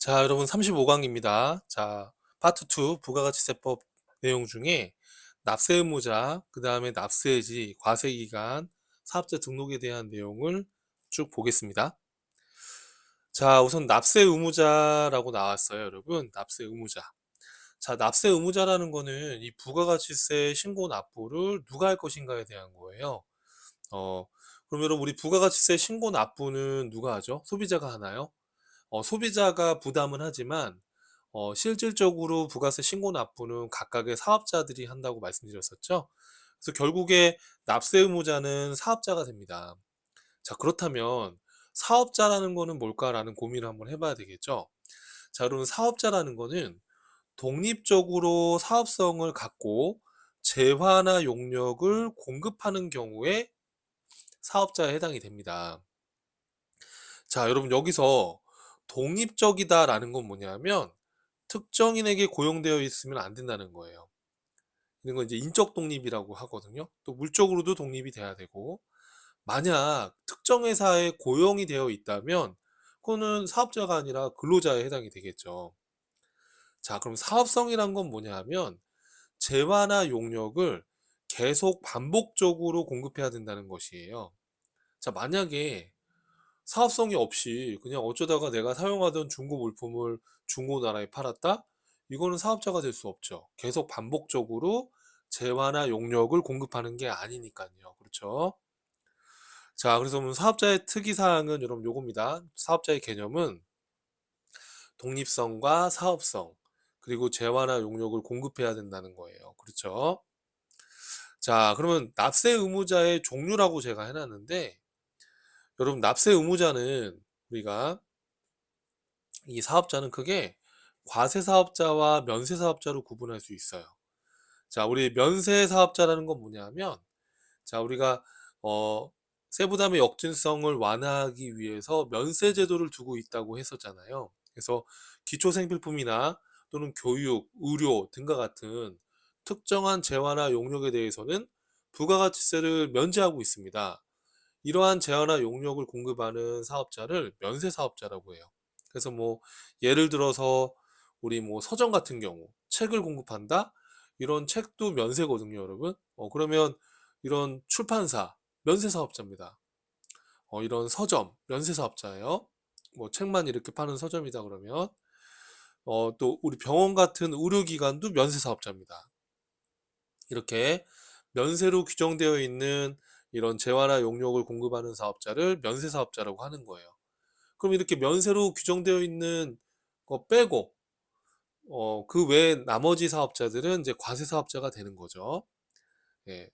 자, 여러분 35강입니다. 자, 파트 2 부가가치세법 내용 중에 납세 의무자, 그 다음에 납세지, 과세기간, 사업자 등록에 대한 내용을 쭉 보겠습니다. 자, 우선 납세 의무자라고 나왔어요, 여러분. 납세 의무자. 자, 납세 의무자라는 거는 이 부가가치세 신고 납부를 누가 할 것인가에 대한 거예요. 어, 그럼 여러분 우리 부가가치세 신고 납부는 누가 하죠? 소비자가 하나요? 소비자가 부담은 하지만 실질적으로 부가세 신고 납부는 각각의 사업자들이 한다고 말씀드렸었죠. 그래서 결국에 납세 의무자는 사업자가 됩니다. 자, 그렇다면 사업자라는 거는 뭘까라는 고민을 한번 해봐야 되겠죠. 자, 여러분 사업자라는 거는 독립적으로 사업성을 갖고 재화나 용역을 공급하는 경우에 사업자에 해당이 됩니다. 자, 여러분 여기서 독립적이다라는 건 뭐냐면 특정인에게 고용되어 있으면 안 된다는 거예요. 이런 건 이제 인적 독립이라고 하거든요. 또 물적으로도 독립이 돼야 되고, 만약 특정 회사에 고용이 되어 있다면 그거는 사업자가 아니라 근로자에 해당이 되겠죠. 자, 그럼 사업성이란 건 뭐냐 하면 재화나 용역을 계속 반복적으로 공급해야 된다는 것이에요. 자, 만약에 사업성이 없이 그냥 어쩌다가 내가 사용하던 중고 물품을 중고나라에 팔았다? 이거는 사업자가 될 수 없죠. 계속 반복적으로 재화나 용역을 공급하는 게 아니니까요. 그렇죠? 자, 그래서 오늘 사업자의 특이사항은 여러분 요겁니다. 사업자의 개념은 독립성과 사업성, 그리고 재화나 용역을 공급해야 된다는 거예요. 그렇죠? 자, 그러면 납세 의무자의 종류라고 제가 해놨는데, 여러분 납세 의무자는 우리가 이 사업자는 크게 과세 사업자와 면세 사업자로 구분할 수 있어요. 자, 우리 면세 사업자라는 건 뭐냐면, 자, 우리가 세부담의 역진성을 완화하기 위해서 면세 제도를 두고 있다고 했었잖아요. 그래서 기초생필품이나 또는 교육, 의료 등과 같은 특정한 재화나 용역에 대해서는 부가가치세를 면제하고 있습니다. 이러한 재화나 용역을 공급하는 사업자를 면세 사업자라고 해요. 그래서 뭐 예를 들어서 우리 뭐 서점 같은 경우 책을 공급한다? 이런 책도 면세거든요, 여러분. 그러면 이런 출판사 면세 사업자입니다. 이런 서점 면세 사업자예요. 뭐 책만 이렇게 파는 서점이다 그러면 또 우리 병원 같은 의료기관도 면세 사업자입니다. 이렇게 면세로 규정되어 있는 이런 재화나 용역을 공급하는 사업자를 면세 사업자라고 하는 거예요. 그럼 이렇게 면세로 규정되어 있는 거 빼고 그 외에 나머지 사업자들은 이제 과세 사업자가 되는 거죠. 예.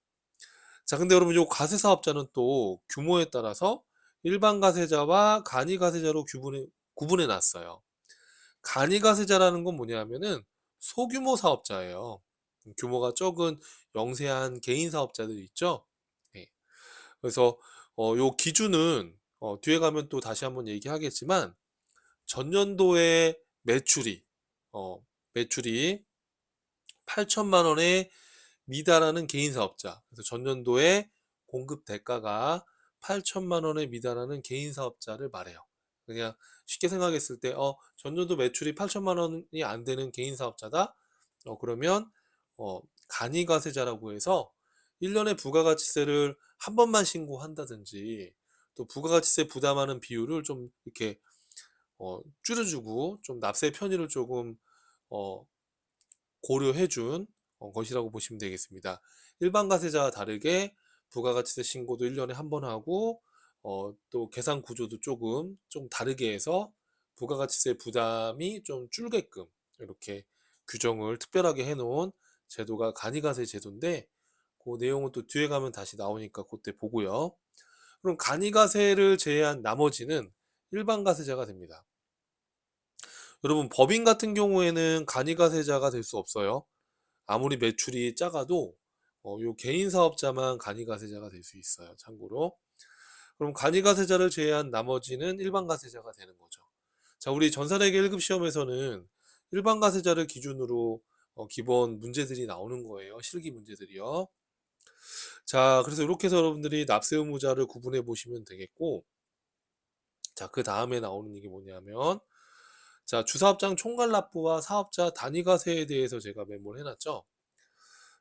자, 근데 여러분 요 과세 사업자는 또 규모에 따라서 일반 가세자와 간이 가세자로 구분해 놨어요. 간이 가세자라는 건 뭐냐면은 소규모 사업자예요. 규모가 적은 영세한 개인 사업자들 있죠. 예. 그래서 요 기준은 뒤에 가면 또 다시 한번 얘기하겠지만 전년도에 어, 매출이 8천만 원에 미달하는 개인 사업자. 그래서 전년도에 공급 대가가 8천만 원에 미달하는 개인 사업자를 말해요. 그냥 쉽게 생각했을 때, 전년도 매출이 8천만 원이 안 되는 개인 사업자다? 그러면, 간이가세자라고 해서 1년에 부가가치세를 한 번만 신고한다든지, 또 부가가치세 부담하는 비율을 좀 이렇게, 줄여주고, 좀 납세 편의를 조금, 어, 고려해준 것이라고 보시면 되겠습니다. 일반 가세자와 다르게 부가가치세 신고도 1년에 한 번 하고 또 계산 구조도 조금 좀 다르게 해서 부가가치세 부담이 좀 줄게끔 이렇게 규정을 특별하게 해놓은 제도가 간이가세 제도인데 그 내용은 또 뒤에 가면 다시 나오니까 그때 보고요. 그럼 간이가세를 제외한 나머지는 일반 가세자가 됩니다. 여러분 법인 같은 경우에는 간이가세자가 될 수 없어요. 아무리 매출이 작아도 요 개인 사업자만 간이가세자가 될 수 있어요. 참고로. 그럼 간이가세자를 제외한 나머지는 일반 가세자가 되는 거죠. 자, 우리 전산회계 1급 시험에서는 일반 가세자를 기준으로 기본 문제들이 나오는 거예요. 실기 문제들이요. 자, 그래서 이렇게 해서 여러분들이 납세 의무자를 구분해 보시면 되겠고, 자, 그 다음에 나오는 이게 뭐냐면, 자, 주사업장 총괄납부와 사업자 단위과세에 대해서 제가 메모를 해놨죠.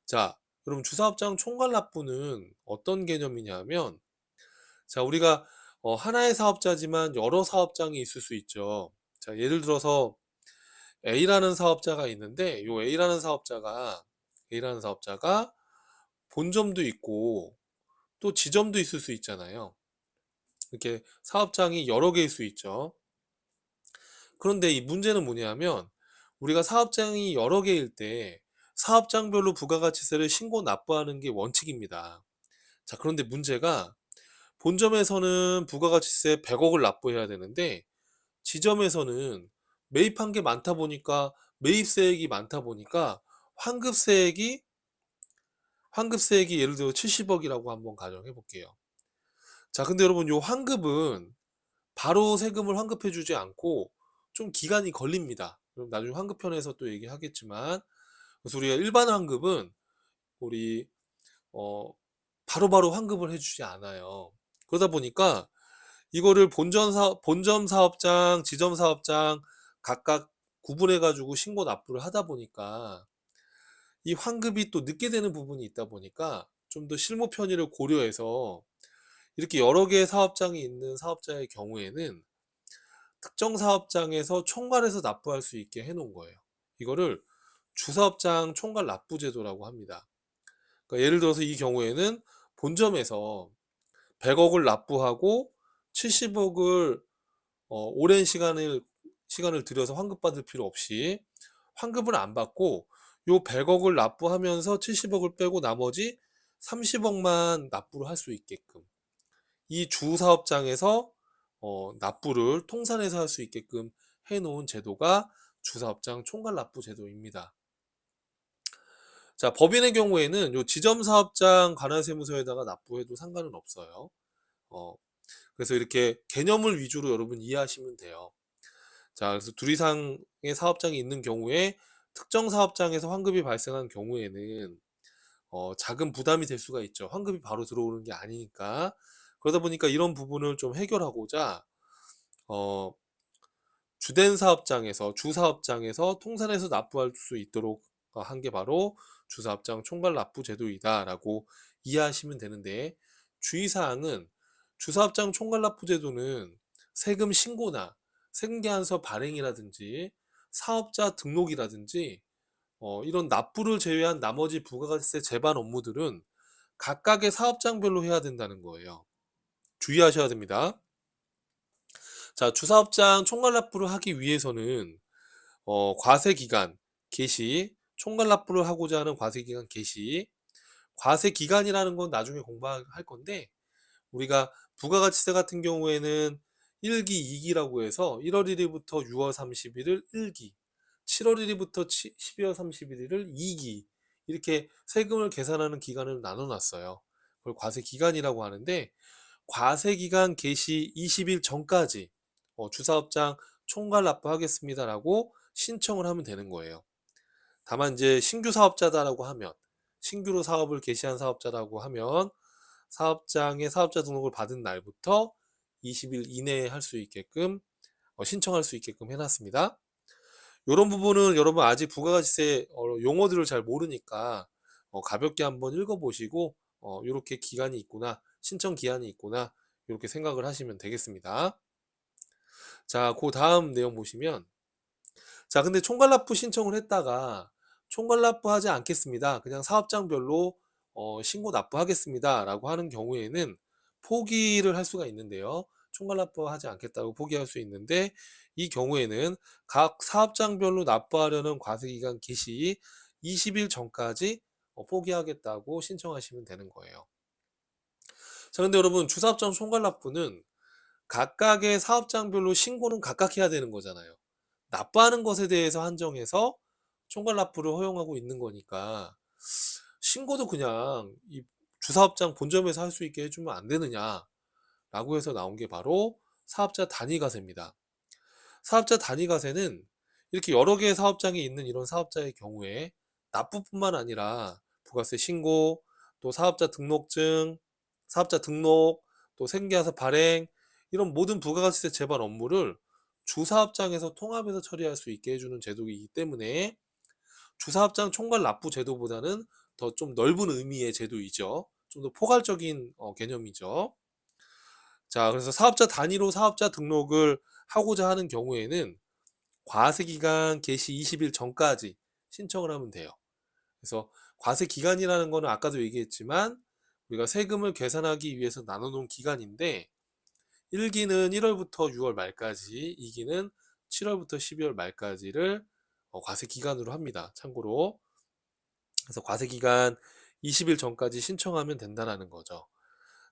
자, 그럼 주사업장 총괄납부는 어떤 개념이냐면, 자, 우리가 하나의 사업자지만 여러 사업장이 있을 수 있죠. 자, 예를 들어서 A라는 사업자가 있는데, 요 A라는 사업자가 본점도 있고 또 지점도 있을 수 있잖아요. 이렇게 사업장이 여러 개일 수 있죠. 그런데 이 문제는 뭐냐면, 우리가 사업장이 여러 개일 때 사업장별로 부가가치세를 신고 납부하는 게 원칙입니다. 자, 그런데 문제가, 본점에서는 부가가치세 100억을 납부해야 되는데 지점에서는 매입한 게 많다 보니까, 매입세액이 많다 보니까 환급세액이 예를 들어 70억이라고 한번 가정해 볼게요. 자, 근데 여러분, 요 환급은 바로 세금을 환급해 주지 않고 좀 기간이 걸립니다. 그럼 나중에 환급편에서 또 얘기하겠지만, 그래서 우리가 일반 환급은 우리 어 바로바로 환급을 해주지 않아요. 그러다 보니까 이거를 본점 사업장, 지점 사업장 각각 구분해 가지고 신고 납부를 하다 보니까 이 환급이 또 늦게 되는 부분이 있다 보니까, 좀 더 실무 편의를 고려해서 이렇게 여러 개의 사업장이 있는 사업자의 경우에는 특정 사업장에서 총괄해서 납부할 수 있게 해 놓은 거예요. 이거를 주사업장 총괄 납부 제도라고 합니다. 그러니까 예를 들어서 이 경우에는 본점에서 100억을 납부하고 70억을 오랜 시간을 들여서 환급받을 필요 없이 환급을 안 받고 요 100억을 납부하면서 70억을 빼고 나머지 30억만 납부를 할 수 있게끔, 이 주사업장에서 납부를 통산해서 할 수 있게끔 해놓은 제도가 주사업장 총괄납부 제도입니다. 자, 법인의 경우에는 요 지점사업장 관할세무서에다가 납부해도 상관은 없어요. 어, 그래서 이렇게 개념을 위주로 여러분 이해하시면 돼요. 자, 그래서 둘 이상의 사업장이 있는 경우에 특정 사업장에서 환급이 발생한 경우에는 자금 부담이 될 수가 있죠. 환급이 바로 들어오는 게 아니니까. 그러다 보니까 이런 부분을 좀 해결하고자 어, 주사업장에서 통산해서 납부할 수 있도록 한 게 바로 주사업장 총괄납부 제도이다라고 이해하시면 되는데, 주의사항은 주사업장 총괄납부 제도는 세금 신고나 세금계산서 발행이라든지 사업자 등록이라든지 이런 납부를 제외한 나머지 부가가치세 제반 업무들은 각각의 사업장별로 해야 된다는 거예요. 주의하셔야 됩니다. 자, 주사업장 총괄납부를 하기 위해서는 과세기간 개시, 총괄납부를 하고자 하는 과세기간 개시, 과세기간이라는 건 나중에 공부할 건데, 우리가 부가가치세 같은 경우에는 1기, 2기라고 해서 1월 1일부터 6월 30일을 1기, 7월 1일부터 12월 31일을 2기, 이렇게 세금을 계산하는 기간을 나눠놨어요. 그걸 과세기간이라고 하는데, 과세기간 개시 20일 전까지 주사업장 총괄 납부하겠습니다라고 신청을 하면 되는 거예요. 다만 이제 신규 사업자다라고 하면, 신규로 사업을 개시한 사업자라고 하면 사업장에 사업자 등록을 받은 날부터 20일 이내에 할 수 있게끔 신청할 수 있게끔 해놨습니다. 이런 부분은 여러분 아직 부가가치세 용어들을 잘 모르니까 가볍게 한번 읽어보시고 이렇게 기간이 있구나, 신청 기한이 있구나, 이렇게 생각을 하시면 되겠습니다. 자, 그 다음 내용 보시면, 자, 근데 총괄납부 신청을 했다가 총괄납부 하지 않겠습니다, 그냥 사업장별로 신고 납부하겠습니다 라고 하는 경우에는 포기를 할 수가 있는데요. 총괄납부 하지 않겠다고 포기할 수 있는데, 이 경우에는 각 사업장별로 납부하려는 과세기간 개시 20일 전까지 포기하겠다고 신청하시면 되는 거예요. 자, 근데 여러분, 주사업장 총괄납부는 각각의 사업장별로 신고는 각각 해야 되는 거잖아요. 납부하는 것에 대해서 한정해서 총괄납부를 허용하고 있는 거니까 신고도 그냥 이 주사업장 본점에서 할 수 있게 해주면 안 되느냐라고 해서 나온 게 바로 사업자 단위과세입니다. 사업자 단위과세는 이렇게 여러 개의 사업장이 있는 이런 사업자의 경우에 납부뿐만 아니라 부가세 신고, 또 사업자 등록증, 사업자 등록, 또 생계화사 발행, 이런 모든 부가가치세 제반 업무를 주사업장에서 통합해서 처리할 수 있게 해주는 제도이기 때문에 주사업장 총괄 납부 제도보다는 더 좀 넓은 의미의 제도이죠. 좀 더 포괄적인 개념이죠. 자, 그래서 사업자 단위로 사업자 등록을 하고자 하는 경우에는 과세기간 개시 20일 전까지 신청을 하면 돼요. 그래서 과세기간이라는 거는 아까도 얘기했지만 우리가 세금을 계산하기 위해서 나눠놓은 기간인데 1기는 1월부터 6월 말까지, 2기는 7월부터 12월 말까지를 과세기간으로 합니다. 참고로. 그래서 과세기간 20일 전까지 신청하면 된다는 거죠.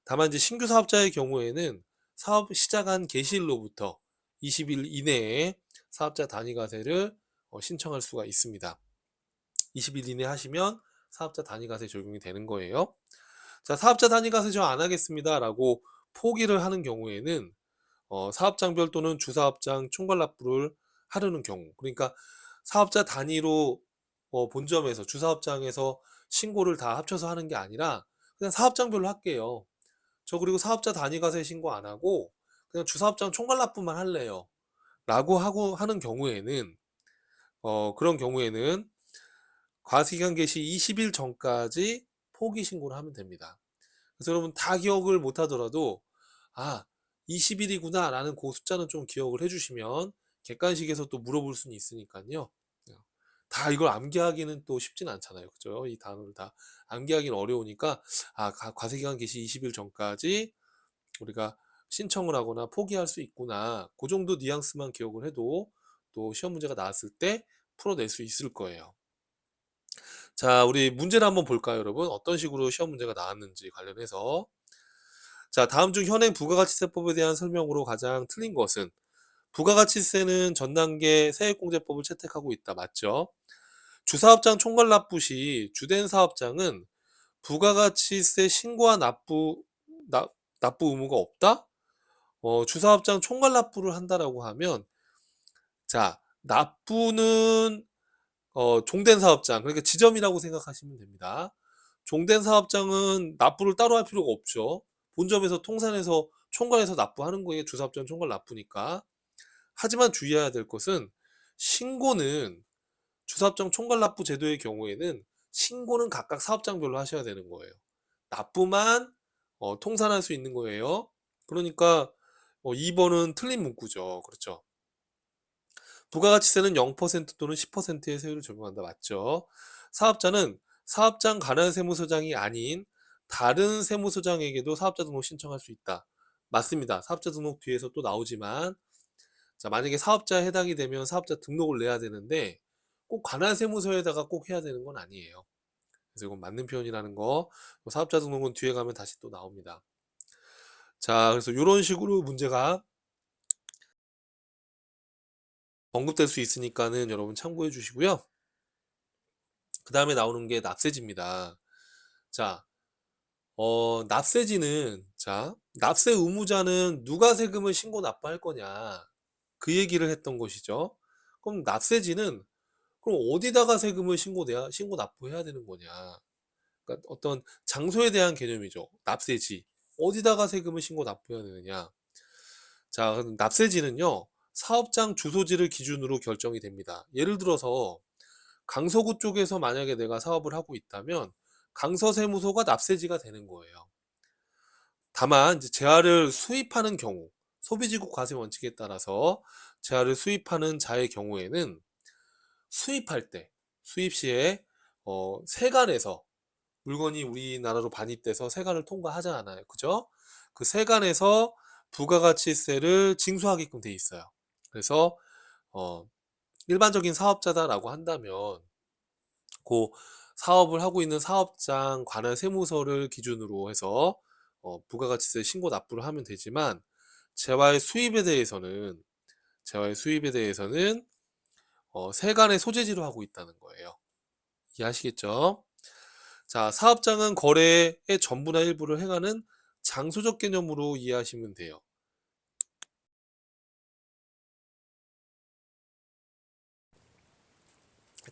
다만 이제 신규 사업자의 경우에는 사업 시작한 개시일로부터 20일 이내에 사업자 단위과세를 신청할 수가 있습니다. 20일 이내 하시면 사업자 단위과세 적용이 되는 거예요. 자, 사업자 단위과세 저 안 하겠습니다 라고 포기를 하는 경우에는 사업장별 또는 주사업장 총괄납부를 하려는 경우, 그러니까 사업자 단위로 본점에서 주사업장에서 신고를 다 합쳐서 하는 게 아니라 그냥 사업장별로 할게요. 저 그리고 사업자 단위과세 신고 안 하고 그냥 주사업장 총괄납부만 할래요 라고 하고 하는 경우에는 그런 경우에는 과세기간 개시 20일 전까지 포기 신고를 하면 됩니다. 그래서 여러분 다 기억을 못 하더라도 20일이구나 라는 그 숫자는 좀 기억을 해주시면 객관식에서 또 물어볼 수는 있으니까요. 다 이걸 암기하기는 또 쉽진 않잖아요. 그죠? 이 단어를 다 암기하기는 어려우니까 과세기간 개시 20일 전까지 우리가 신청을 하거나 포기할 수 있구나. 그 정도 뉘앙스만 기억을 해도 또 시험 문제가 나왔을 때 풀어낼 수 있을 거예요. 자, 우리 문제를 한번 볼까요, 여러분? 어떤 식으로 시험 문제가 나왔는지 관련해서. 자, 다음 중 현행 부가가치세법에 대한 설명으로 가장 틀린 것은 부가가치세는 전 단계 세액공제법을 채택하고 있다. 맞죠? 주사업장 총괄납부 시 주된 사업장은 부가가치세 신고와 납부 의무가 없다? 주사업장 총괄납부를 한다라고 하면 자, 납부는 종된 사업장, 그러니까 지점이라고 생각하시면 됩니다. 종된 사업장은 납부를 따로 할 필요가 없죠. 본점에서 통산해서 총괄해서 납부하는 거예요. 주사업장 총괄 납부니까. 하지만 주의해야 될 것은 신고는 주사업장 총괄 납부 제도의 경우에는 신고는 각각 사업장별로 하셔야 되는 거예요. 납부만 통산할 수 있는 거예요. 그러니까 2번은 틀린 문구죠. 그렇죠. 부가가치세는 0% 또는 10%의 세율을 적용한다. 맞죠? 사업자는 사업장 관할 세무서장이 아닌 다른 세무서장에게도 사업자 등록 신청할 수 있다. 맞습니다. 사업자 등록 뒤에서 또 나오지만 자, 만약에 사업자에 해당이 되면 사업자 등록을 내야 되는데 꼭 관할 세무서에다가 꼭 해야 되는 건 아니에요. 그래서 이건 맞는 표현이라는 거. 사업자 등록은 뒤에 가면 다시 또 나옵니다. 자, 그래서 이런 식으로 문제가 언급될 수 있으니까는 여러분 참고해 주시고요. 그 다음에 나오는 게 납세지입니다. 자, 납세지는, 자, 납세 의무자는 누가 세금을 신고 납부할 거냐. 그 얘기를 했던 것이죠. 그럼 납세지는, 그럼 어디다가 세금을 신고 납부해야 되는 거냐. 그러니까 어떤 장소에 대한 개념이죠. 납세지. 어디다가 세금을 신고 납부해야 되느냐. 자, 그럼 납세지는요, 사업장 주소지를 기준으로 결정이 됩니다. 예를 들어서, 강서구 쪽에서 만약에 내가 사업을 하고 있다면 강서세무소가 납세지가 되는 거예요. 다만 이제 재화를 수입하는 경우, 소비지국 과세 원칙에 따라서 재화를 수입하는 자의 경우에는 수입할 때, 수입 시에 세관에서 물건이 우리나라로 반입돼서 세관을 통과하잖아요. 그죠? 그 세관에서 부가가치세를 징수하게끔 돼 있어요. 그래서 어, 일반적인 사업자다라고 한다면 그 사업을 하고 있는 사업장 관할 세무서를 기준으로 해서 부가가치세 신고 납부를 하면 되지만 재화의 수입에 대해서는 세관의 소재지로 하고 있다는 거예요. 이해하시겠죠? 자, 사업장은 거래의 전부나 일부를 행하는 장소적 개념으로 이해하시면 돼요.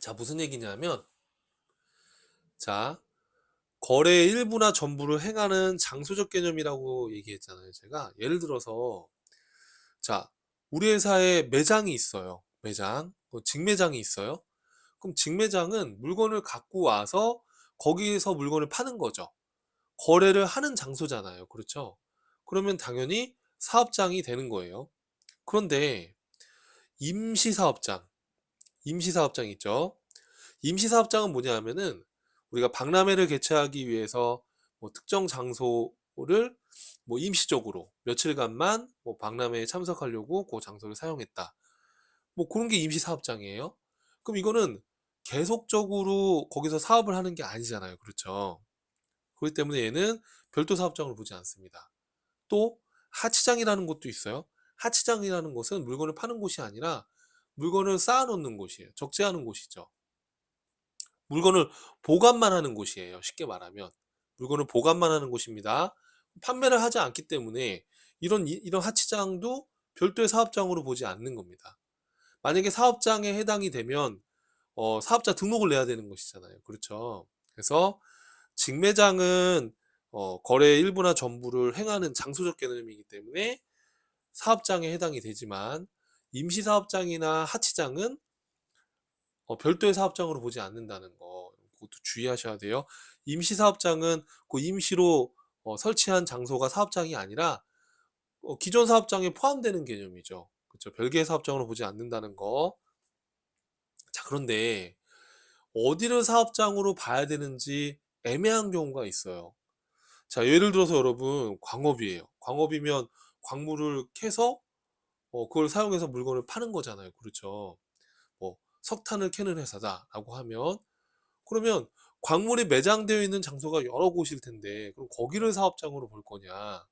자, 무슨 얘기냐면 자, 거래의 일부나 전부를 행하는 장소적 개념이라고 얘기했잖아요. 제가 예를 들어서 자, 우리 회사에 매장이 있어요. 매장. 직매장이 있어요. 그럼 직매장은 물건을 갖고 와서 거기에서 물건을 파는 거죠. 거래를 하는 장소잖아요. 그렇죠? 그러면 당연히 사업장이 되는 거예요. 그런데 임시사업장, 임시사업장 있죠? 임시사업장은 뭐냐 하면은 우리가 박람회를 개최하기 위해서 뭐 특정 장소를 뭐 임시적으로 며칠간만 뭐 박람회에 참석하려고 그 장소를 사용했다. 뭐 그런 게 임시사업장이에요. 그럼 이거는 계속적으로 거기서 사업을 하는 게 아니잖아요. 그렇죠? 그렇기 때문에 얘는 별도 사업장으로 보지 않습니다. 또 하치장이라는 곳도 있어요. 하치장이라는 곳은 물건을 파는 곳이 아니라 물건을 쌓아놓는 곳이에요. 적재하는 곳이죠. 물건을 보관만 하는 곳이에요. 쉽게 말하면. 물건을 보관만 하는 곳입니다. 판매를 하지 않기 때문에 이런 하치장도 별도의 사업장으로 보지 않는 겁니다. 만약에 사업장에 해당이 되면 사업자 등록을 내야 되는 것이잖아요. 그렇죠? 그래서 직매장은 거래의 일부나 전부를 행하는 장소적 개념이기 때문에 사업장에 해당이 되지만 임시사업장이나 하치장은 별도의 사업장으로 보지 않는다는 거 그것도 주의하셔야 돼요. 임시사업장은 그 임시로 설치한 장소가 사업장이 아니라 기존 사업장에 포함되는 개념이죠. 그렇죠? 별개의 사업장으로 보지 않는다는 거. 자, 그런데 어디를 사업장으로 봐야 되는지 애매한 경우가 있어요. 자, 예를 들어서 여러분 광업이에요. 광업이면 광물을 캐서 그걸 사용해서 물건을 파는 거잖아요. 그렇죠? 뭐 석탄을 캐는 회사다라고 하면 그러면 광물이 매장되어 있는 장소가 여러 곳일 텐데 그럼 거기를 사업장으로 볼 거냐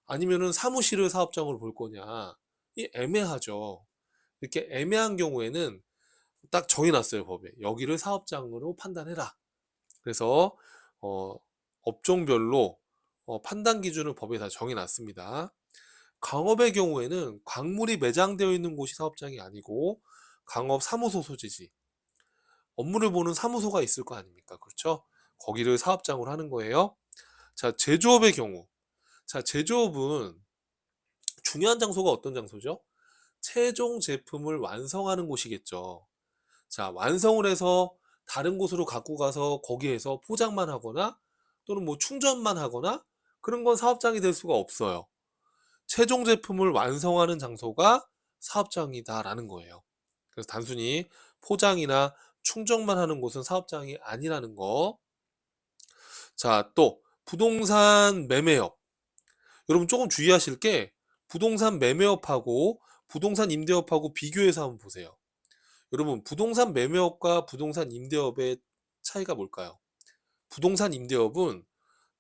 아니면은 사무실을 사업장으로 볼 거냐 이 애매하죠. 이렇게 애매한 경우에는 딱 정해놨어요 법에 여기를 사업장으로 판단해라. 그래서 어, 업종별로 판단 기준을 법에 다 정해놨습니다. 강업의 경우에는 광물이 매장되어 있는 곳이 사업장이 아니고 강업 사무소 소지지 업무를 보는 사무소가 있을 거 아닙니까? 그렇죠? 거기를 사업장으로 하는 거예요. 자, 제조업의 경우. 자, 제조업은 중요한 장소가 어떤 장소죠? 최종 제품을 완성하는 곳이겠죠. 자, 완성을 해서 다른 곳으로 갖고 가서 거기에서 포장만 하거나 또는 뭐 충전만 하거나 그런 건 사업장이 될 수가 없어요. 최종 제품을 완성하는 장소가 사업장이다라는 거예요. 그래서 단순히 포장이나 충전만 하는 곳은 사업장이 아니라는 거. 자, 또 부동산 매매업. 여러분 조금 주의하실 게 부동산 매매업하고 부동산 임대업하고 비교해서 한번 보세요. 여러분 부동산 매매업과 부동산 임대업의 차이가 뭘까요? 부동산 임대업은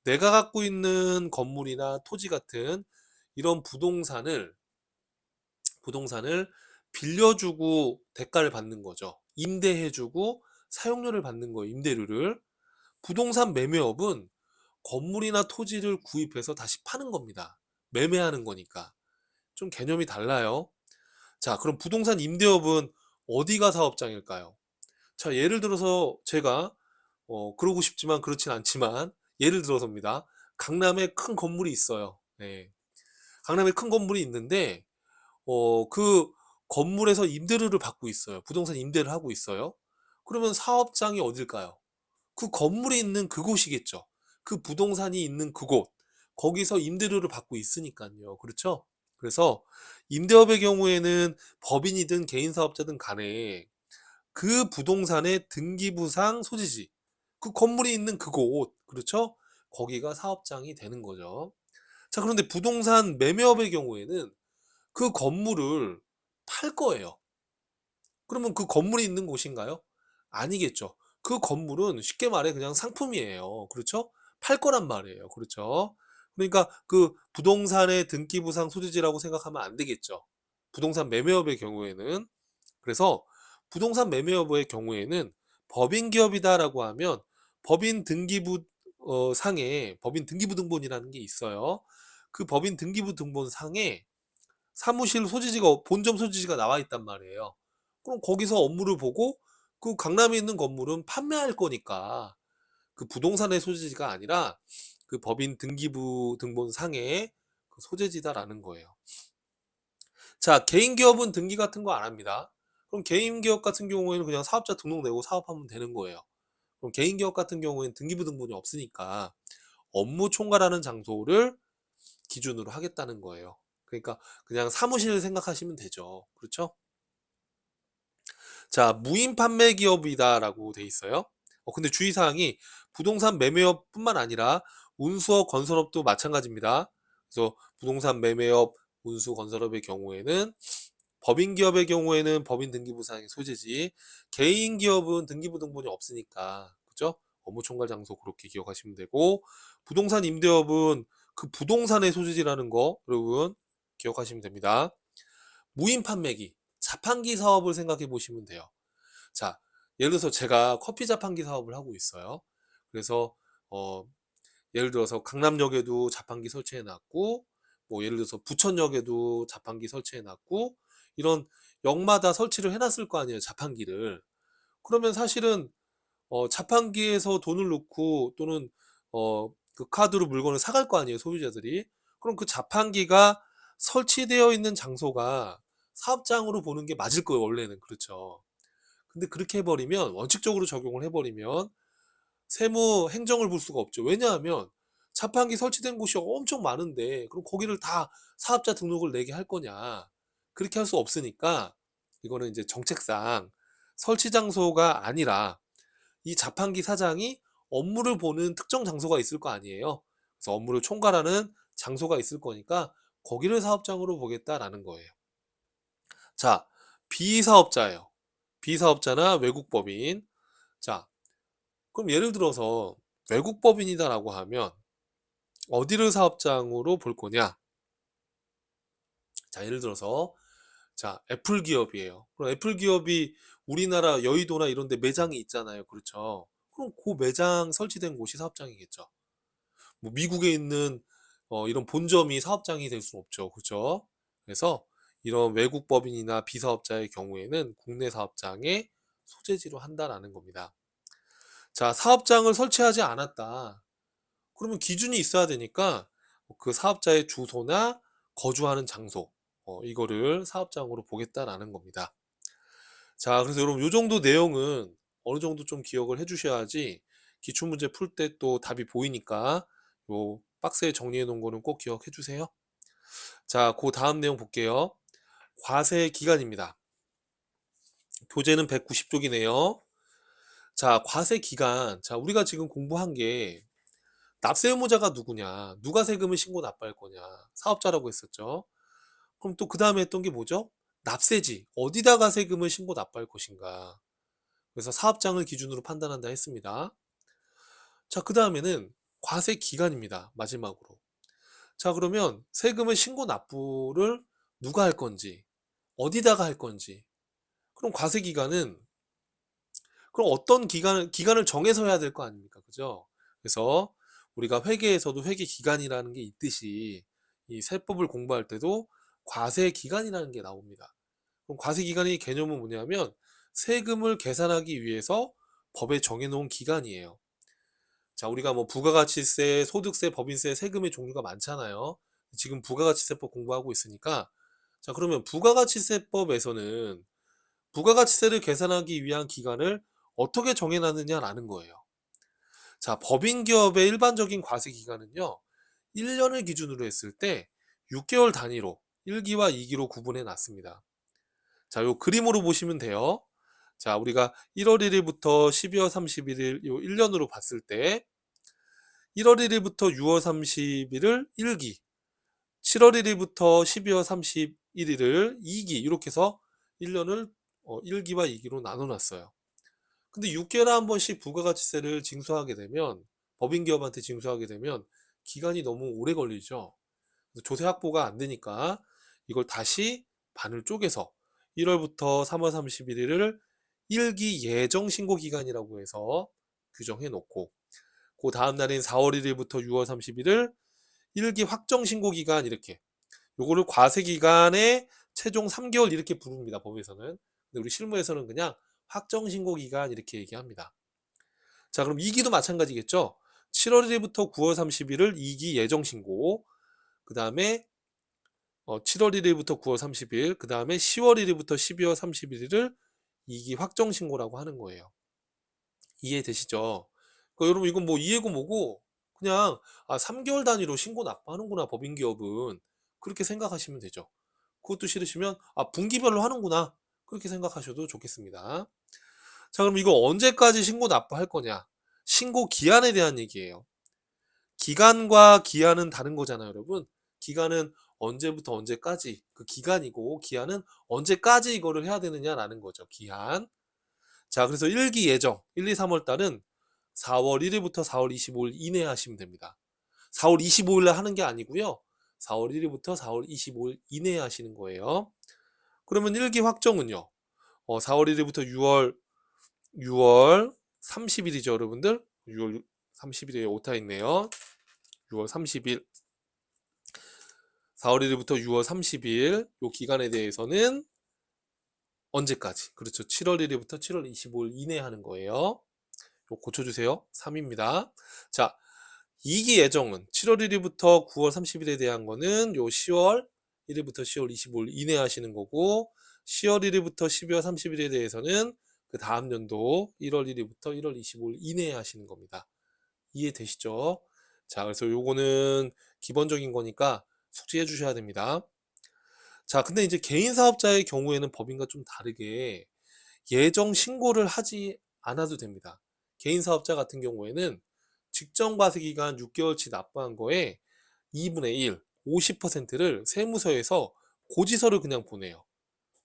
내가 갖고 있는 건물이나 토지 같은 이런 부동산을 빌려주고 대가를 받는 거죠. 임대해주고 사용료를 받는 거예요. 임대료를. 부동산 매매업은 건물이나 토지를 구입해서 다시 파는 겁니다. 매매하는 거니까. 좀 개념이 달라요. 자, 그럼 부동산 임대업은 어디가 사업장일까요? 자, 예를 들어서 제가 그러고 싶지만 그렇진 않지만 예를 들어서입니다. 강남에 큰 건물이 있어요. 네. 강남에 큰 건물이 있는데 그 건물에서 임대료를 받고 있어요. 부동산 임대를 하고 있어요. 그러면 사업장이 어딜까요? 그 건물이 있는 그곳이겠죠. 그 부동산이 있는 그곳. 거기서 임대료를 받고 있으니까요. 그렇죠? 그래서 임대업의 경우에는 법인이든 개인 사업자든 간에 그 부동산의 등기부상 소지지, 그 건물이 있는 그곳, 그렇죠? 거기가 사업장이 되는 거죠. 자, 그런데 부동산 매매업의 경우에는 그 건물을 팔 거예요. 그러면 그 건물이 있는 곳인가요? 아니겠죠. 그 건물은 쉽게 말해 그냥 상품이에요. 그렇죠? 팔 거란 말이에요. 그렇죠? 그러니까 그 부동산의 등기부상 소지지라고 생각하면 안 되겠죠. 부동산 매매업의 경우에는. 그래서 부동산 매매업의 경우에는 법인 기업이다라고 하면 법인 등기부 상에 법인 등기부 등본이라는 게 있어요. 그 법인 등기부 등본 상에 사무실 소지지가 본점 소지지가 나와 있단 말이에요. 그럼 거기서 업무를 보고 그 강남에 있는 건물은 판매할 거니까 그 부동산의 소지지가 아니라 그 법인 등기부 등본 상의 그 소재지다라는 거예요. 자, 개인 기업은 등기 같은 거 안 합니다. 그럼 개인 기업 같은 경우에는 그냥 사업자 등록 내고 사업하면 되는 거예요. 그럼 개인 기업 같은 경우에는 등기부등본이 없으니까 업무 총괄하는 장소를 기준으로 하겠다는 거예요. 그러니까 그냥 사무실을 생각하시면 되죠. 그렇죠? 자, 무인 판매 기업이다라고 돼 있어요. 근데 주의사항이 부동산 매매업뿐만 아니라 운수업, 건설업도 마찬가지입니다. 그래서 부동산 매매업, 운수, 건설업의 경우에는 법인 기업의 경우에는 법인 등기부상의 소재지, 개인 기업은 등기부등본이 없으니까, 그죠? 업무 총괄 장소 그렇게 기억하시면 되고, 부동산 임대업은 그 부동산의 소재지라는 거 여러분 기억하시면 됩니다. 무인 판매기, 자판기 사업을 생각해 보시면 돼요. 자, 예를 들어서 제가 커피 자판기 사업을 하고 있어요. 그래서 어, 예를 들어서 강남역에도 자판기 설치해 놨고, 뭐 예를 들어서 부천역에도 자판기 설치해 놨고, 이런 역마다 설치를 해 놨을 거 아니에요, 자판기를. 그러면 사실은 자판기에서 돈을 넣고 또는 그 카드로 물건을 사갈 거 아니에요, 소비자들이. 그럼 그 자판기가 설치되어 있는 장소가 사업장으로 보는 게 맞을 거예요, 원래는. 그렇죠. 근데 그렇게 해버리면, 원칙적으로 적용을 해버리면 세무 행정을 볼 수가 없죠. 왜냐하면 자판기 설치된 곳이 엄청 많은데 그럼 거기를 다 사업자 등록을 내게 할 거냐? 그렇게 할 수 없으니까 이거는 이제 정책상 설치 장소가 아니라 이 자판기 사장이 업무를 보는 특정 장소가 있을 거 아니에요. 그래서 업무를 총괄하는 장소가 있을 거니까 거기를 사업장으로 보겠다라는 거예요. 자, 비사업자예요. 비사업자나 외국법인. 자, 그럼 예를 들어서 외국법인이다라고 하면 어디를 사업장으로 볼 거냐? 자, 예를 들어서 자, 애플 기업이에요. 그럼 애플 기업이 우리나라 여의도나 이런 데 매장이 있잖아요. 그렇죠? 그럼 그 매장 설치된 곳이 사업장이겠죠. 뭐 미국에 있는 이런 본점이 사업장이 될 수는 없죠. 그렇죠? 그래서 이런 외국 법인이나 비사업자의 경우에는 국내 사업장에 소재지로 한다라는 겁니다. 자, 사업장을 설치하지 않았다. 그러면 기준이 있어야 되니까 그 사업자의 주소나 거주하는 장소, 이거를 사업장으로 보겠다라는 겁니다. 자, 그래서 여러분 요 정도 내용은 어느 정도 좀 기억을 해주셔야지 기출문제 풀 때 또 답이 보이니까 요 박스에 정리해 놓은 거는 꼭 기억해 주세요. 자, 그 다음 내용 볼게요. 과세 기간입니다. 교재는 190쪽이네요. 자, 과세 기간. 자, 우리가 지금 공부한 게 납세 의무자가 누구냐, 누가 세금을 신고 납부할 거냐, 사업자라고 했었죠. 그럼 또 그 다음에 했던 게 뭐죠? 납세지, 어디다가 세금을 신고 납부할 것인가. 그래서 사업장을 기준으로 판단한다 했습니다. 자, 그 다음에는 과세 기간입니다. 마지막으로. 자, 그러면 세금을 신고 납부를 누가 할 건지, 어디다가 할 건지. 그럼 과세 기간은, 그럼 어떤 기간을 정해서 해야 될 거 아닙니까? 그죠? 그래서 우리가 회계에서도 회계 기간이라는 게 있듯이 이 세법을 공부할 때도 과세 기간이라는 게 나옵니다. 그럼 과세 기간의 개념은 뭐냐면 세금을 계산하기 위해서 법에 정해놓은 기간이에요. 자, 우리가 뭐 부가가치세, 소득세, 법인세, 세금의 종류가 많잖아요. 지금 부가가치세법 공부하고 있으니까, 자, 그러면 부가가치세법에서는 부가가치세를 계산하기 위한 기간을 어떻게 정해놨느냐라는 거예요. 자, 법인기업의 일반적인 과세 기간은요, 1년을 기준으로 했을 때 6개월 단위로 1기와 2기로 구분해 놨습니다. 자, 요 그림으로 보시면 돼요. 자, 우리가 1월 1일부터 12월 31일 요 1년으로 봤을 때 1월 1일부터 6월 30일을 1기, 7월 1일부터 12월 31일을 2기, 이렇게 해서 1년을 1기와 2기로 나눠 놨어요. 근데 6개월에 한 번씩 부가가치세를 징수하게 되면, 법인기업한테 징수하게 되면 기간이 너무 오래 걸리죠. 조세 확보가 안 되니까 이걸 다시 반을 쪼개서 1월부터 3월 31일을 1기 예정 신고 기간이라고 해서 규정해 놓고, 그 다음 날인 4월 1일부터 6월 30일을 1기 확정 신고 기간, 이렇게 요거를 과세 기간의 최종 3개월 이렇게 부릅니다, 법에서는. 근데 우리 실무에서는 그냥 확정 신고 기간 이렇게 얘기합니다. 자, 그럼 2기도 마찬가지겠죠. 7월 1일부터 9월 30일을 2기 예정 신고, 그 다음에 7월 1일부터 9월 30일, 그 다음에 10월 1일부터 12월 31일을 이기 확정 신고라고 하는 거예요. 이해되시죠? 그러니까 여러분 이건 뭐 이해고 뭐고 그냥 3개월 단위로 신고 납부하는구나 법인기업은 그렇게 생각하시면 되죠. 그것도 싫으시면 분기별로 하는구나 그렇게 생각하셔도 좋겠습니다. 자, 그럼 이거 언제까지 신고 납부할 거냐? 신고 기한에 대한 얘기예요. 기간과 기한은 다른 거잖아요, 여러분. 기간은 언제부터 언제까지 그 기간이고 기한은 언제까지 이거를 해야 되느냐라는 거죠. 기한. 자, 그래서 1기 예정 1, 2, 3월 달은 4월 1일부터 4월 25일 이내에 하시면 됩니다. 4월 25일에 하는 게 아니고요. 4월 1일부터 4월 25일 이내에 하시는 거예요. 그러면 1기 확정은요. 4월 1일부터 6월 30일이죠, 여러분들. 6월 30일에 오타 있네요. 6월 30일. 4월 1일부터 6월 30일 요 기간에 대해서는 언제까지? 그렇죠. 7월 1일부터 7월 25일 이내에 하는 거예요. 요 고쳐주세요. 3입니다. 자, 2기 예정은 7월 1일부터 9월 30일에 대한 거는 요 10월 1일부터 10월 25일 이내 하시는 거고 10월 1일부터 12월 30일에 대해서는 그 다음 연도 1월 1일부터 1월 25일 이내에 하시는 겁니다. 이해되시죠? 자, 그래서 요거는 기본적인 거니까 숙지해 주셔야 됩니다. 자, 근데 이제 개인 사업자의 경우에는 법인과 좀 다르게 예정 신고를 하지 않아도 됩니다. 개인 사업자 같은 경우에는 직전 과세 기간 6개월치 납부한 거에 2분의 1, 50%를 세무서에서 고지서를 그냥 보내요.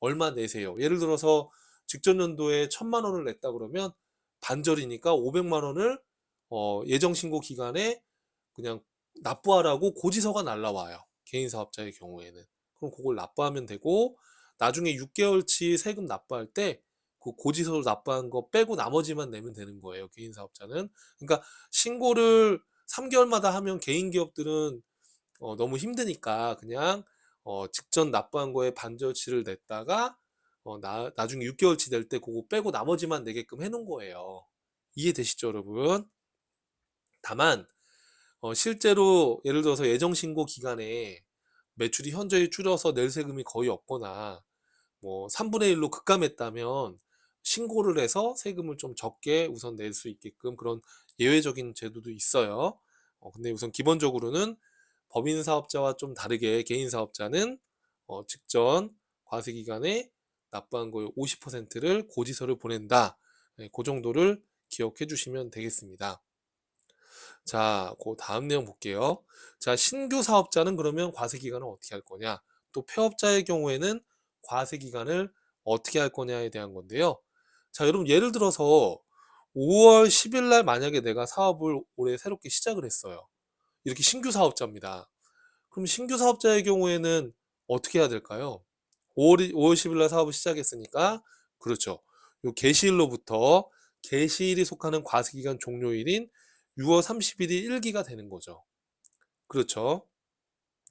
얼마 내세요. 예를 들어서 직전 연도에 1,000만 원을 냈다 그러면 반절이니까 500만 원을 예정 신고 기간에 그냥 납부하라고 고지서가 날라와요. 개인 사업자의 경우에는. 그럼 그걸 납부하면 되고 나중에 6개월치 세금 납부할 때 그 고지서로 납부한 거 빼고 나머지만 내면 되는 거예요. 개인 사업자는. 그러니까 신고를 3개월마다 하면 개인 기업들은 너무 힘드니까 그냥 직전 납부한 거에 반절치를 냈다가 나중에 6개월치 낼 때 그거 빼고 나머지만 내게끔 해놓은 거예요. 이해되시죠, 여러분? 다만 실제로 예를 들어서 예정 신고 기간에 매출이 현저히 줄어서 낼 세금이 거의 없거나 뭐 3분의 1로 급감했다면 신고를 해서 세금을 좀 적게 우선 낼 수 있게끔 그런 예외적인 제도도 있어요. 근데 우선 기본적으로는 법인 사업자와 좀 다르게 개인 사업자는 직전 과세 기간에 납부한 거의 50%를 고지서를 보낸다. 네, 그 정도를 기억해 주시면 되겠습니다. 자, 그 다음 내용 볼게요. 자, 신규 사업자는 그러면 과세 기간을 어떻게 할 거냐? 또 폐업자의 경우에는 과세 기간을 어떻게 할 거냐에 대한 건데요. 자, 여러분 예를 들어서 5월 10일 날 만약에 내가 사업을 올해 새롭게 시작을 했어요. 이렇게 신규 사업자입니다. 그럼 신규 사업자의 경우에는 어떻게 해야 될까요? 5월 10일 날 사업을 시작했으니까 그렇죠. 요 개시일로부터 개시일이 속하는 과세기간 종료일인 6월 30일이 1기가 되는 거죠. 그렇죠.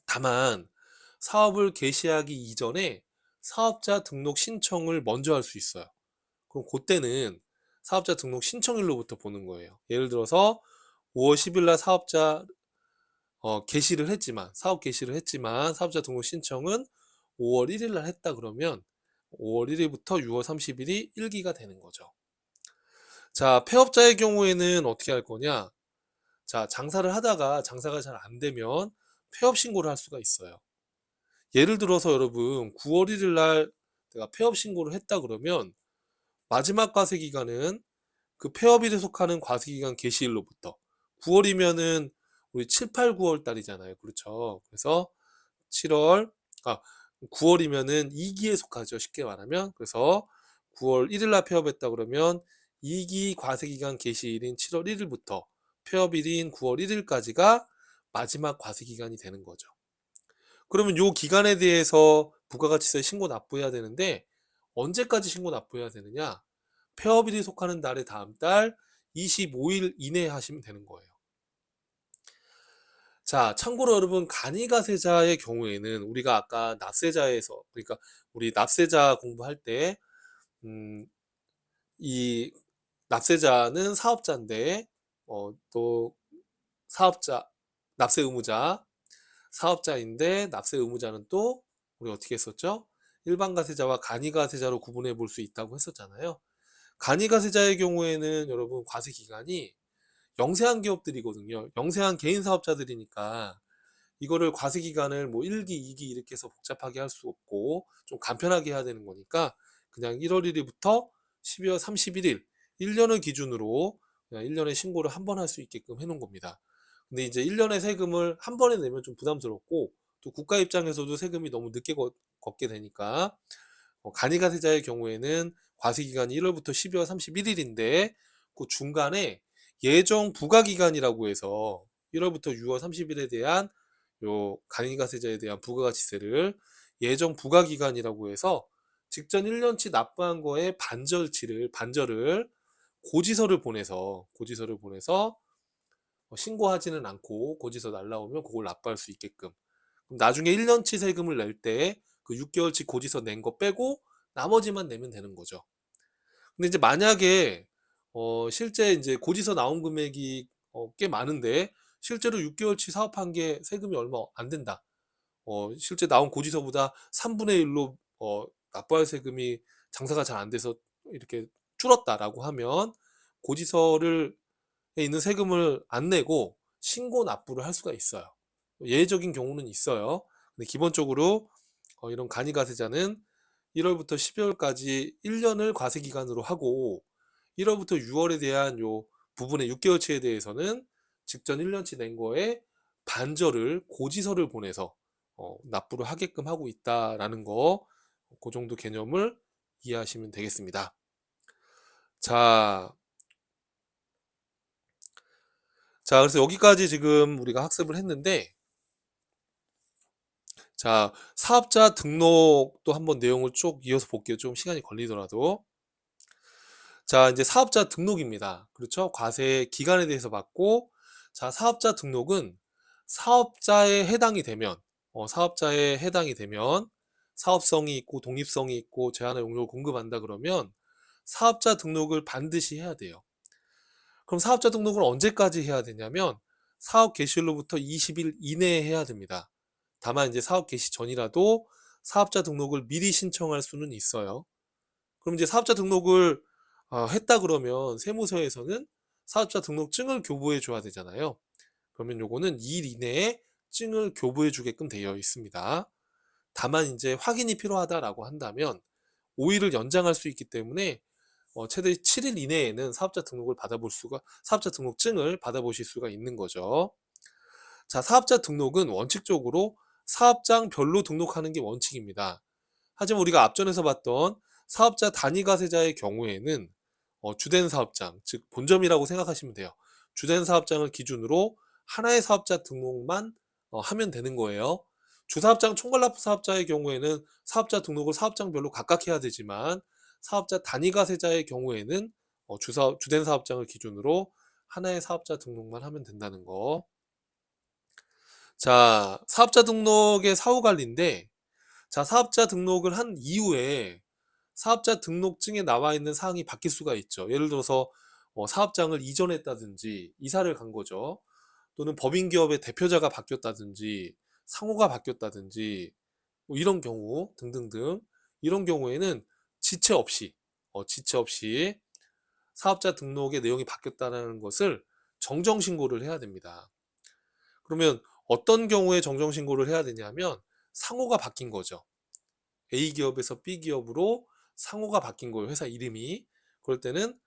다만 사업을 개시하기 이전에 사업자 등록 신청을 먼저 할 수 있어요. 그럼 그때는 사업자 등록 신청일로부터 보는 거예요. 예를 들어서 5월 10일 날 사업자 개시를 했지만 사업 개시를 했지만 사업자 등록 신청은 5월 1일 날 했다 그러면 5월 1일부터 6월 30일이 1기가 되는 거죠. 자, 폐업자의 경우에는 어떻게 할 거냐? 자, 장사를 하다가 장사가 잘 안 되면 폐업 신고를 할 수가 있어요. 예를 들어서 여러분 9월 1일 날 내가 폐업 신고를 했다 그러면 마지막 과세 기간은 그 폐업일에 속하는 과세 기간 개시일로부터 9월이면은 우리 7, 8, 9월 달이잖아요. 그렇죠. 그래서 7월, 아, 9월이면은 2기에 속하죠. 쉽게 말하면. 그래서 9월 1일 날 폐업했다 그러면 2기 과세기간 개시일인 7월 1일부터 폐업일인 9월 1일까지가 마지막 과세기간이 되는 거죠. 그러면 요 기간에 대해서 부가가치세 신고 납부해야 되는데 언제까지 신고 납부해야 되느냐? 폐업일이 속하는 날의 다음 달 25일 이내에 하시면 되는 거예요. 자, 참고로 여러분 간이가세자의 경우에는 우리가 아까 납세자에서 그러니까 우리 납세자 공부할 때 이 납세자는 사업자인데 또 사업자 납세 의무자 사업자인데 납세 의무자는 또 우리 어떻게 했었죠? 일반 가세자와 간이 가세자로 구분해 볼 수 있다고 했었잖아요. 간이 가세자의 경우에는 여러분 과세 기간이 영세한 기업들이거든요. 영세한 개인 사업자들이니까 이거를 과세 기간을 뭐 1기, 2기 이렇게 해서 복잡하게 할 수 없고 좀 간편하게 해야 되는 거니까 그냥 1월 1일부터 12월 31일 1년을 기준으로 그냥 1년에 신고를 한 번 할 수 있게끔 해놓은 겁니다. 근데 이제 1년에 세금을 한 번에 내면 좀 부담스럽고 또 국가 입장에서도 세금이 너무 늦게 걷게 되니까 간이가세자의 경우에는 과세기간이 1월부터 12월 31일인데 그 중간에 예정 부과기간이라고 해서 1월부터 6월 30일에 대한 요 간이가세자에 대한 부가가치세를 예정 부과기간이라고 해서 직전 1년치 납부한 거에 반절을 고지서를 보내서 신고하지는 않고 고지서 날라오면 그걸 납부할 수 있게끔. 그럼 나중에 1년치 세금을 낼 때 그 6개월치 고지서 낸 거 빼고 나머지만 내면 되는 거죠. 근데 이제 만약에 실제 이제 고지서 나온 금액이 꽤 많은데 실제로 6개월치 사업한 게 세금이 얼마 안 된다. 실제 나온 고지서보다 3분의 1로 납부할 세금이 장사가 잘 안 돼서 이렇게 줄었다라고 하면 고지서를 에 있는 세금을 안 내고 신고 납부를 할 수가 있어요. 예외적인 경우는 있어요. 근데 기본적으로 이런 간이가세자는 1월부터 12월까지 1년을 과세 기간으로 하고 1월부터 6월에 대한 요 부분의 6개월치에 대해서는 직전 1년치 낸 거에 반절을 고지서를 보내서 납부를 하게끔 하고 있다라는 거, 그 정도 개념을 이해하시면 되겠습니다. 자, 그래서 여기까지 지금 우리가 학습을 했는데, 자, 사업자 등록도 한번 내용을 쭉 이어서 볼게요. 좀 시간이 걸리더라도. 자, 이제 사업자 등록입니다. 그렇죠? 과세 기간에 대해서 봤고, 자, 사업자 등록은 사업자에 해당이 되면, 사업성이 있고, 독립성이 있고, 제한의 용역을 공급한다 그러면, 사업자 등록을 반드시 해야 돼요. 그럼 사업자 등록을 언제까지 해야 되냐면, 사업 개시일로부터 20일 이내에 해야 됩니다. 다만 이제 사업 개시 전이라도 사업자 등록을 미리 신청할 수는 있어요. 그럼 이제 사업자 등록을 했다 그러면 세무서에서는 사업자 등록증을 교부해 줘야 되잖아요. 그러면 요거는 2일 이내에 증을 교부해 주게끔 되어 있습니다. 다만 이제 확인이 필요하다라고 한다면 5일을 연장할 수 있기 때문에 최대 7일 이내에는 사업자 등록증을 받아보실 수가 있는 거죠. 자, 사업자 등록은 원칙적으로 사업장별로 등록하는 게 원칙입니다. 하지만 우리가 앞전에서 봤던 사업자 단위과세자의 경우에는 주된 사업장, 즉 본점이라고 생각하시면 돼요. 주된 사업장을 기준으로 하나의 사업자 등록만 하면 되는 거예요. 주사업장 총괄납부 사업자의 경우에는 사업자 등록을 사업장별로 각각 해야 되지만 사업자 단위과세자의 경우에는 주된 사업장을 기준으로 하나의 사업자 등록만 하면 된다는 거. 자, 사업자 등록의 사후 관리인데, 자, 사업자 등록을 한 이후에 사업자 등록증에 나와 있는 사항이 바뀔 수가 있죠. 예를 들어서 사업장을 이전했다든지 이사를 간 거죠. 또는 법인기업의 대표자가 바뀌었다든지 상호가 바뀌었다든지 뭐 이런 경우 등등등, 이런 경우에는 지체 없이 사업자 등록의 내용이 바뀌었다는 것을 정정신고를 해야 됩니다. 그러면 어떤 경우에 정정신고를 해야 되냐면 상호가 바뀐 거죠. A기업에서 B기업으로 상호가 바뀐 거예요. 회사 이름이. 그럴 때는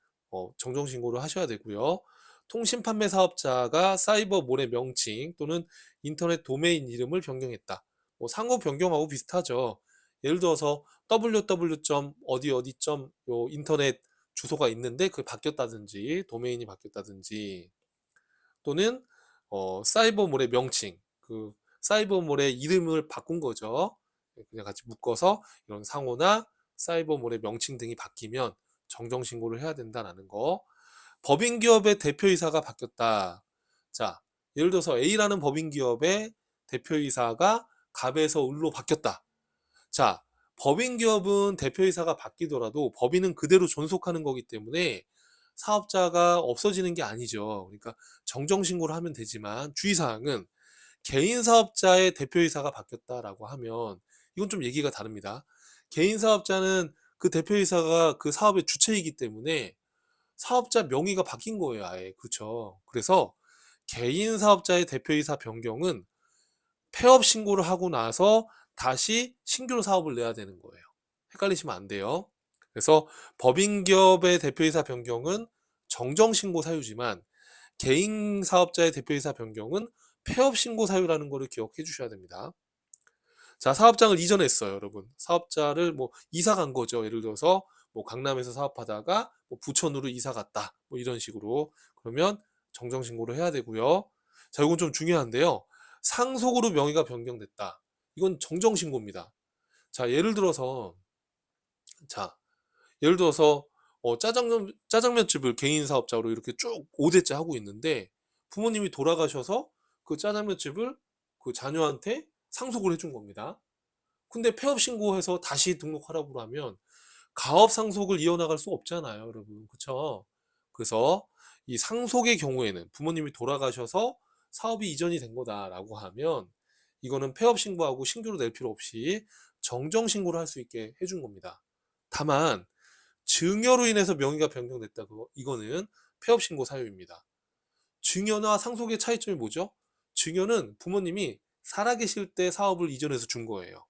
정정신고를 하셔야 되고요. 통신판매 사업자가 사이버몰의 명칭 또는 인터넷 도메인 이름을 변경했다. 상호 변경하고 비슷하죠. 예를 들어서 www. 어디 어디. 요 인터넷 주소가 있는데 그게 바뀌었다든지 도메인이 바뀌었다든지, 또는 사이버몰의 명칭, 그 사이버몰의 이름을 바꾼 거죠. 그냥 같이 묶어서 이런 상호나 사이버몰의 명칭 등이 바뀌면 정정신고를 해야 된다는 거. 법인기업의 대표이사가 바뀌었다. 자, 예를 들어서 A라는 법인기업의 대표이사가 갑에서 을로 바뀌었다. 자, 법인기업은 대표이사가 바뀌더라도 법인은 그대로 존속하는 거기 때문에 사업자가 없어지는 게 아니죠. 그러니까 정정신고를 하면 되지만 주의사항은 개인 사업자의 대표이사가 바뀌었다라고 하면 이건 좀 얘기가 다릅니다. 개인 사업자는 그 대표이사가 그 사업의 주체이기 때문에 사업자 명의가 바뀐 거예요, 아예. 그렇죠. 그래서 개인 사업자의 대표이사 변경은 폐업 신고를 하고 나서 다시 신규로 사업을 내야 되는 거예요. 헷갈리시면 안 돼요. 그래서 법인기업의 대표이사 변경은 정정신고 사유지만 개인 사업자의 대표이사 변경은 폐업 신고 사유라는 거를 기억해 주셔야 됩니다. 자, 사업장을 이전했어요, 여러분. 사업자를 뭐 이사 간 거죠. 예를 들어서 뭐 강남에서 사업하다가 뭐 부천으로 이사 갔다. 뭐 이런 식으로. 그러면 정정 신고를 해야 되고요. 자, 이건 좀 중요한데요. 상속으로 명의가 변경됐다. 이건 정정 신고입니다. 자, 자, 예를 들어서 짜장면집을 개인 사업자로 이렇게 쭉 5대째 하고 있는데 부모님이 돌아가셔서 그 짜장면집을 그 자녀한테 상속을 해준 겁니다. 근데 폐업 신고해서 다시 등록하라고 하면 가업 상속을 이어나갈 수 없잖아요, 여러분. 그쵸? 그래서 이 상속의 경우에는 부모님이 돌아가셔서 사업이 이전이 된 거다라고 하면 이거는 폐업 신고하고 신규로 낼 필요 없이 정정 신고를 할 수 있게 해준 겁니다. 다만 증여로 인해서 명의가 변경됐다고 이거는 폐업 신고 사유입니다. 증여나 상속의 차이점이 뭐죠? 증여는 부모님이 살아계실 때 사업을 이전해서 준 거예요.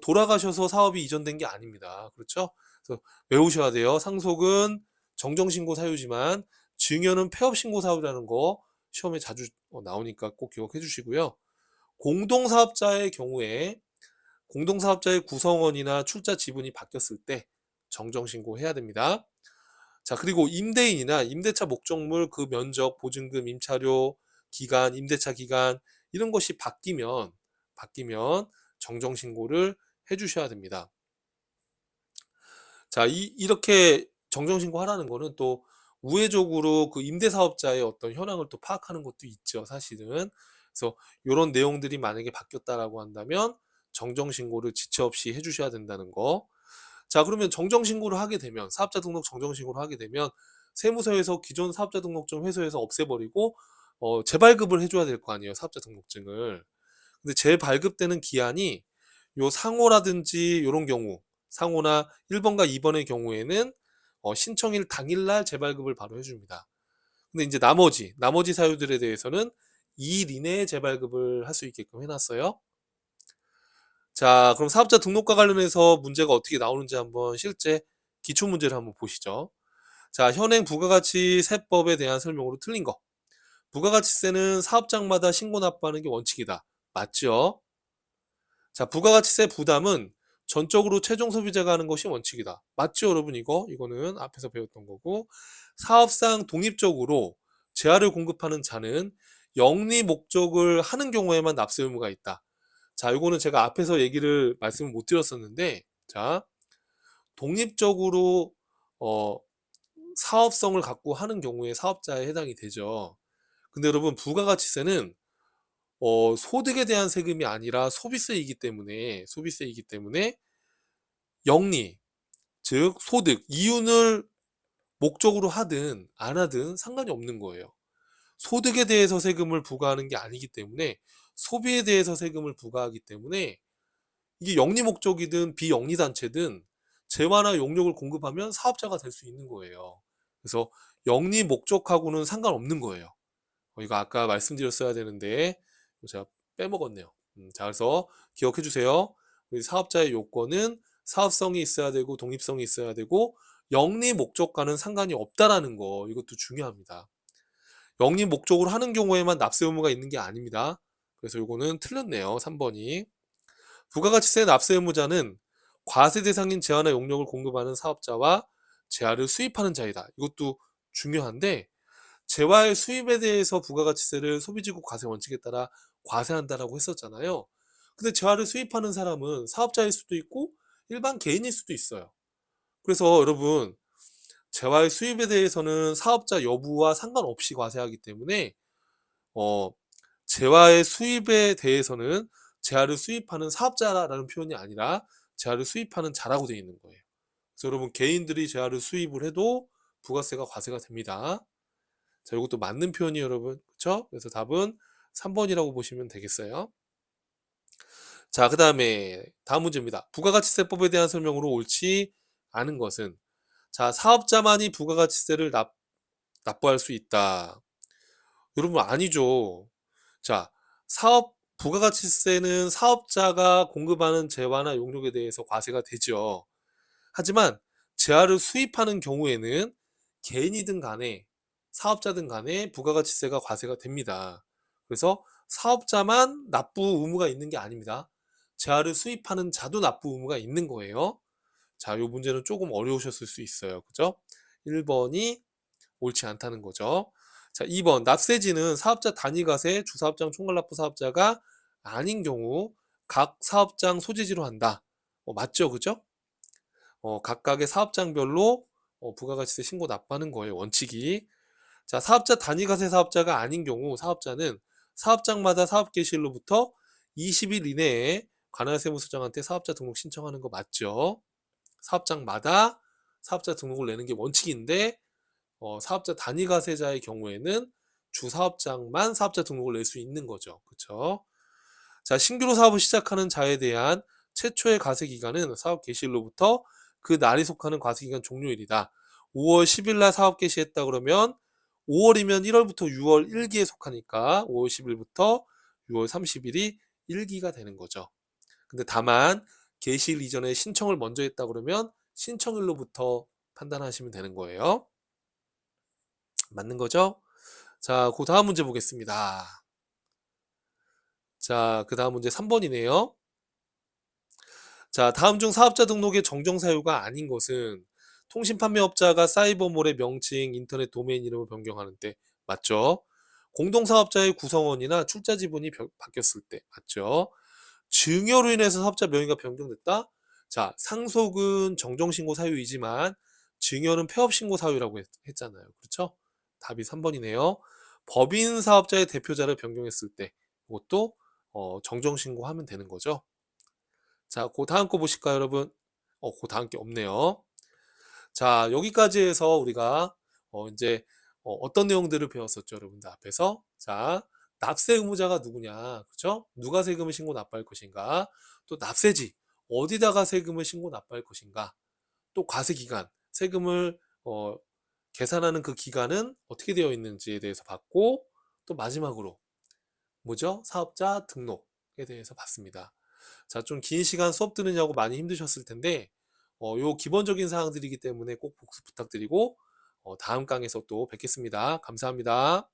돌아가셔서 사업이 이전된 게 아닙니다. 그렇죠? 그래서 외우셔야 돼요. 상속은 정정신고 사유지만 증여는 폐업신고 사유라는 거 시험에 자주 나오니까 꼭 기억해 주시고요. 공동사업자의 경우에 공동사업자의 구성원이나 출자 지분이 바뀌었을 때 정정신고 해야 됩니다. 자, 그리고 임대인이나 임대차 목적물 그 면적, 보증금, 임차료, 기간, 임대차 기간 이런 것이 바뀌면 정정신고를 해주셔야 됩니다. 자, 이렇게 정정신고 하라는 거는 또 우회적으로 그 임대사업자의 어떤 현황을 또 파악하는 것도 있죠, 사실은. 그래서 이런 내용들이 만약에 바뀌었다라고 한다면 정정신고를 지체 없이 해주셔야 된다는 거. 자, 그러면 정정신고를 하게 되면 사업자 등록 정정신고를 하게 되면 세무서에서 기존 사업자 등록증 회수해서 없애버리고 재발급을 해줘야 될 거 아니에요, 사업자 등록증을. 근데 재발급되는 기한이 요 상호라든지 이런 경우 상호나 1번과 2번의 경우에는 신청일 당일날 재발급을 바로 해줍니다. 근데 이제 나머지 사유들에 대해서는 2일 이내에 재발급을 할 수 있게끔 해놨어요. 자, 그럼 사업자 등록과 관련해서 문제가 어떻게 나오는지 한번 실제 기출 문제를 한번 보시죠. 자, 현행 부가가치 세법에 대한 설명으로 틀린 거. 부가가치세는 사업장마다 신고 납부하는 게 원칙이다. 맞죠? 자, 부가가치세 부담은 전적으로 최종 소비자가 하는 것이 원칙이다. 맞죠, 여러분? 이거는 앞에서 배웠던 거고, 사업상 독립적으로 재화를 공급하는 자는 영리 목적을 하는 경우에만 납세 의무가 있다. 자, 이거는 제가 앞에서 말씀을 못 드렸었는데, 자, 독립적으로 어, 사업성을 갖고 하는 경우에 사업자에 해당이 되죠. 근데 여러분, 부가가치세는 소득에 대한 세금이 아니라 소비세이기 때문에 영리, 즉 소득, 이윤을 목적으로 하든 안 하든 상관이 없는 거예요. 소득에 대해서 세금을 부과하는 게 아니기 때문에 소비에 대해서 세금을 부과하기 때문에 이게 영리 목적이든 비영리 단체든 재화나 용역을 공급하면 사업자가 될 수 있는 거예요. 그래서 영리 목적하고는 상관없는 거예요. 이거 아까 말씀드렸어야 되는데 제가 빼먹었네요. 자, 그래서 기억해 주세요. 우리 사업자의 요건은 사업성이 있어야 되고 독립성이 있어야 되고 영리 목적과는 상관이 없다라는 거, 이것도 중요합니다. 영리 목적으로 하는 경우에만 납세 의무가 있는 게 아닙니다. 그래서 요거는 틀렸네요. 3번이. 부가가치세 납세 의무자는 과세 대상인 재화나 용역을 공급하는 사업자와 재화를 수입하는 자이다. 이것도 중요한데 재화의 수입에 대해서 부가가치세를 소비지구 과세 원칙에 따라 과세한다라고 했었잖아요. 근데 재화를 수입하는 사람은 사업자일 수도 있고 일반 개인일 수도 있어요. 그래서 여러분, 재화의 수입에 대해서는 사업자 여부와 상관없이 과세하기 때문에 어, 재화의 수입에 대해서는 재화를 수입하는 사업자라는 표현이 아니라 재화를 수입하는 자라고 되어 있는 거예요. 그래서 여러분, 개인들이 재화를 수입을 해도 부가세가 과세가 됩니다. 자, 이것도 맞는 표현이에요, 여러분. 그렇죠? 그래서 답은 3번이라고 보시면 되겠어요. 자, 그 다음에 다음 문제입니다. 부가가치세법에 대한 설명으로 옳지 않은 것은, 자, 사업자만이 부가가치세를 납부할 수 있다. 여러분, 아니죠. 자, 부가가치세는 사업자가 공급하는 재화나 용역에 대해서 과세가 되죠. 하지만 재화를 수입하는 경우에는 개인이든 간에 사업자든 간에 부가가치세가 과세가 됩니다. 그래서 사업자만 납부 의무가 있는 게 아닙니다. 재화를 수입하는 자도 납부 의무가 있는 거예요. 자, 요 문제는 조금 어려우셨을 수 있어요. 그죠? 1번이 옳지 않다는 거죠. 자, 2번 납세지는 사업자 단위과세 주사업장 총괄납부 사업자가 아닌 경우 각 사업장 소재지로 한다. 맞죠? 그죠? 각각의 사업장별로 부가가치세 신고 납부하는 거예요. 원칙이. 자, 사업자 단위과세 사업자가 아닌 경우 사업자는 사업장마다 사업개시일로부터 20일 이내에 관할세무서장한테 사업자 등록 신청하는 거 맞죠? 사업장마다 사업자 등록을 내는 게 원칙인데 사업자 단위과세자의 경우에는 주 사업장만 사업자 등록을 낼 수 있는 거죠. 그렇죠? 자, 신규로 사업을 시작하는 자에 대한 최초의 과세 기간은 사업 개시일로부터 그 날이 속하는 과세 기간 종료일이다. 5월 10일 날 사업 개시했다 그러면 5월이면 1월부터 6월 1기에 속하니까 5월 10일부터 6월 30일이 1기가 되는 거죠. 근데 다만 개시일 이전에 신청을 먼저 했다 그러면 신청일로부터 판단하시면 되는 거예요. 맞는 거죠? 자, 그 다음 문제 보겠습니다. 자, 그 다음 문제 3번이네요. 자, 다음 중 사업자 등록의 정정 사유가 아닌 것은 통신 판매업자가 사이버몰의 명칭, 인터넷 도메인 이름을 변경하는 때 맞죠? 공동사업자의 구성원이나 출자 지분이 바뀌었을 때 맞죠? 증여로 인해서 사업자 명의가 변경됐다? 자, 상속은 정정신고 사유이지만 증여는 폐업신고 사유라고 했잖아요. 그렇죠? 답이 3번이네요. 법인 사업자의 대표자를 변경했을 때 이것도 정정신고하면 되는 거죠. 자, 그 다음 거 보실까요, 여러분? 그 다음 게 없네요. 자, 여기까지 해서 우리가 이제 어떤 내용들을 배웠었죠, 여러분들 앞에서. 자, 납세 의무자가 누구냐, 그렇죠? 누가 세금을 신고 납부할 것인가? 또 납세지, 어디다가 세금을 신고 납부할 것인가? 또 과세 기간, 세금을 계산하는 그 기간은 어떻게 되어 있는지에 대해서 봤고, 또 마지막으로 뭐죠? 사업자 등록에 대해서 봤습니다. 자, 좀 긴 시간 수업 들으냐고 많이 힘드셨을 텐데, 요 기본적인 사항들이기 때문에 꼭 복습 부탁드리고, 다음 강에서 또 뵙겠습니다. 감사합니다.